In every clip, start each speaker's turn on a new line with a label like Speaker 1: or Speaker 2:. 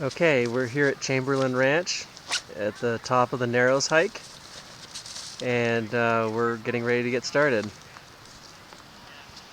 Speaker 1: Okay, we're here at Chamberlain Ranch at the top of the Narrows hike, and we're getting ready to get started.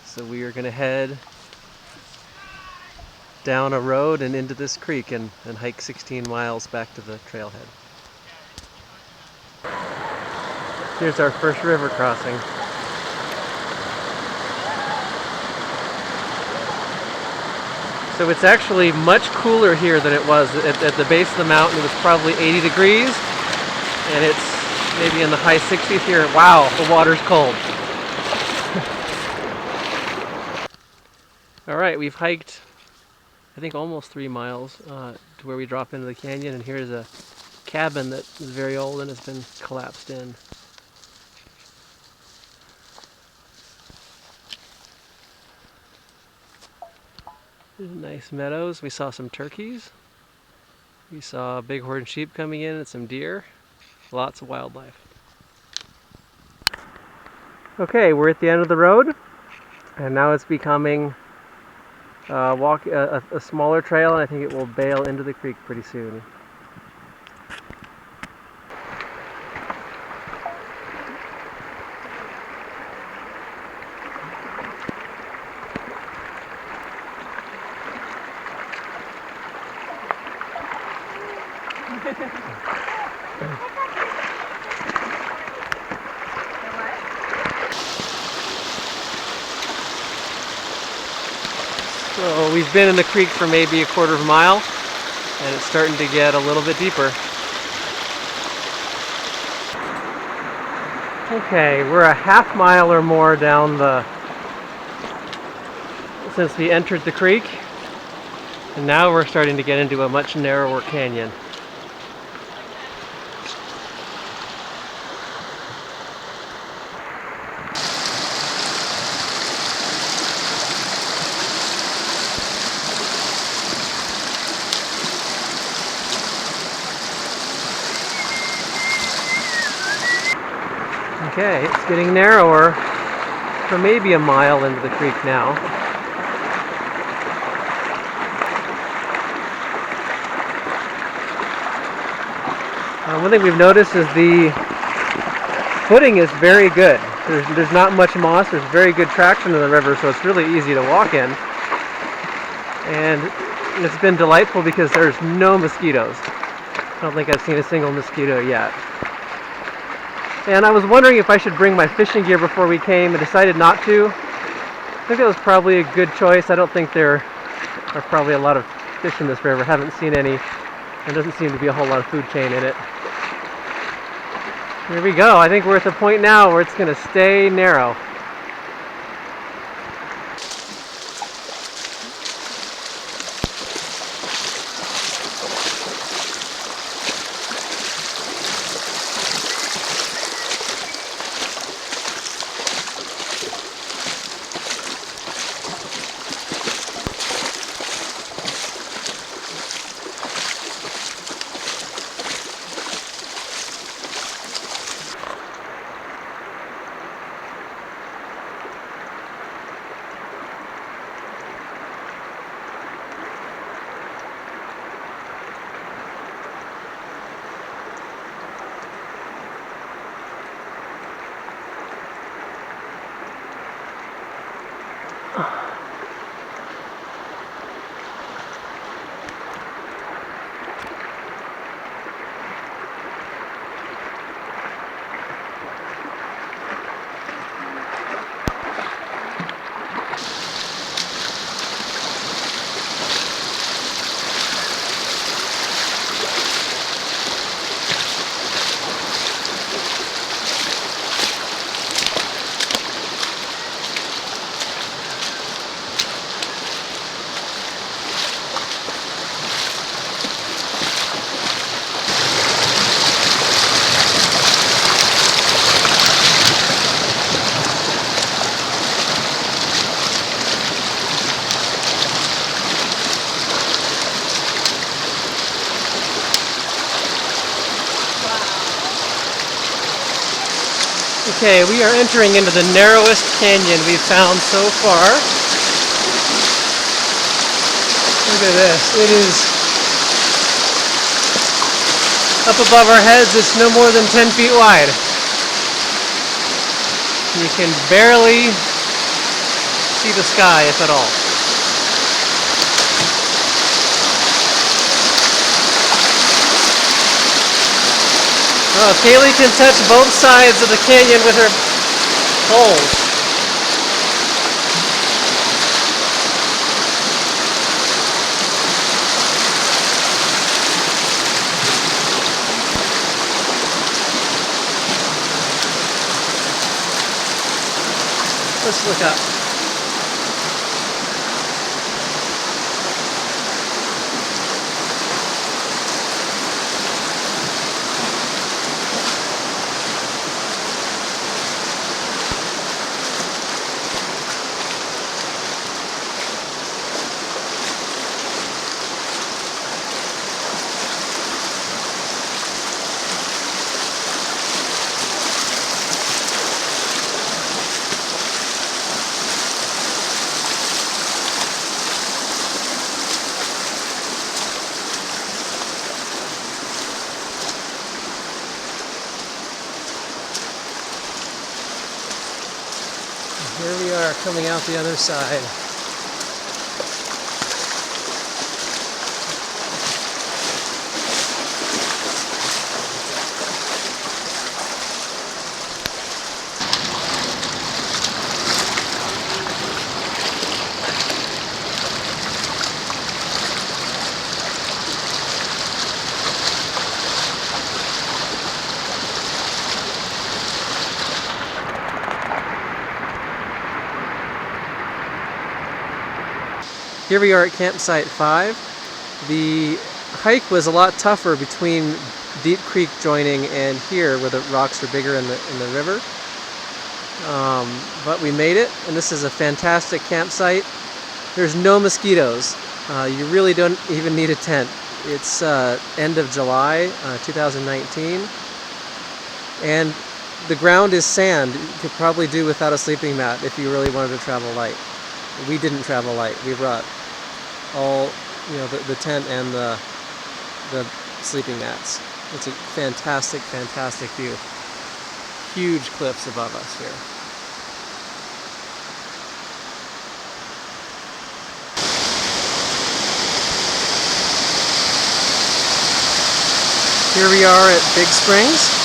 Speaker 1: So we are going to head down a road and into this creek and hike 16 miles back to the trailhead. Here's our first river crossing. So it's actually much cooler here than it was at the base of the mountain. It was probably 80 degrees, and it's maybe in the high 60s here. Wow, the water's cold. All right, we've hiked, I think, almost 3 miles to where we drop into the canyon, and here's a cabin that is very old and has been collapsed in. There's nice meadows. We saw some turkeys. We saw bighorn sheep coming in and some deer. Lots of wildlife. Okay, we're at the end of the road, and now it's becoming a smaller trail, and I think it will bail into the creek pretty soon. So we've been in the creek for maybe a quarter of a mile, and it's starting to get a little bit deeper. Okay, we're a half mile or more down since we entered the creek, and now we're starting to get into a much narrower canyon. Okay, it's getting narrower for maybe a mile into the creek now. One thing we've noticed is the footing is very good. There's not much moss, there's very good traction in the river, so it's really easy to walk in. And it's been delightful because there's no mosquitoes. I don't think I've seen a single mosquito yet. And I was wondering if I should bring my fishing gear before we came, and decided not to. I think that was probably a good choice. I don't think there are probably a lot of fish in this river. Haven't seen any. There doesn't seem to be a whole lot of food chain in it. Here we go. I think we're at the point now where it's going to stay narrow. Okay, we are entering into the narrowest canyon we've found so far. Look at this. It is Up above our heads, it's no more than 10 feet wide. You can barely see the sky, if at all. Oh, Kaylee can touch both sides of the canyon with her poles. Let's look up. Here we are coming out the other side. Here we are at campsite 5. The hike was a lot tougher between Deep Creek joining and here where the rocks are bigger in the river. But we made it, and this is a fantastic campsite. There's no mosquitoes. You really don't even need a tent. It's end of July 2019, and the ground is sand. You could probably do without a sleeping mat if you really wanted to travel light. We didn't travel light. We brought all, the tent and the sleeping mats. It's a fantastic, fantastic view. Huge cliffs above us here. Here we are at Big Springs.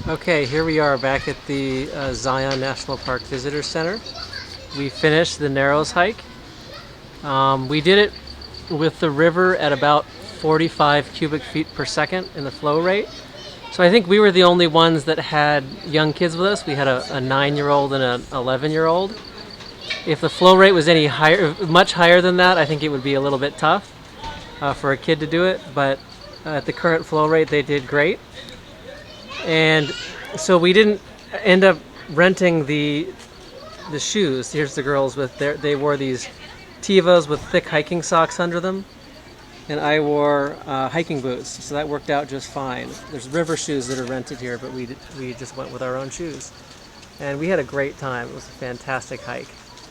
Speaker 1: Okay, here we are back at the Zion National Park Visitor Center. We finished the Narrows hike. We did it with the river at about 45 cubic feet per second in the flow rate. So I think we were the only ones that had young kids with us. We had a 9-year-old and an 11-year-old. If the flow rate was any higher, much higher than that, I think it would be a little bit tough for a kid to do it. But at the current flow rate, they did great. And so we didn't end up renting the shoes. Here's the girls with they wore these Tevas with thick hiking socks under them. And I wore hiking boots, so that worked out just fine. There's river shoes that are rented here, but we just went with our own shoes. And we had a great time. It was a fantastic hike.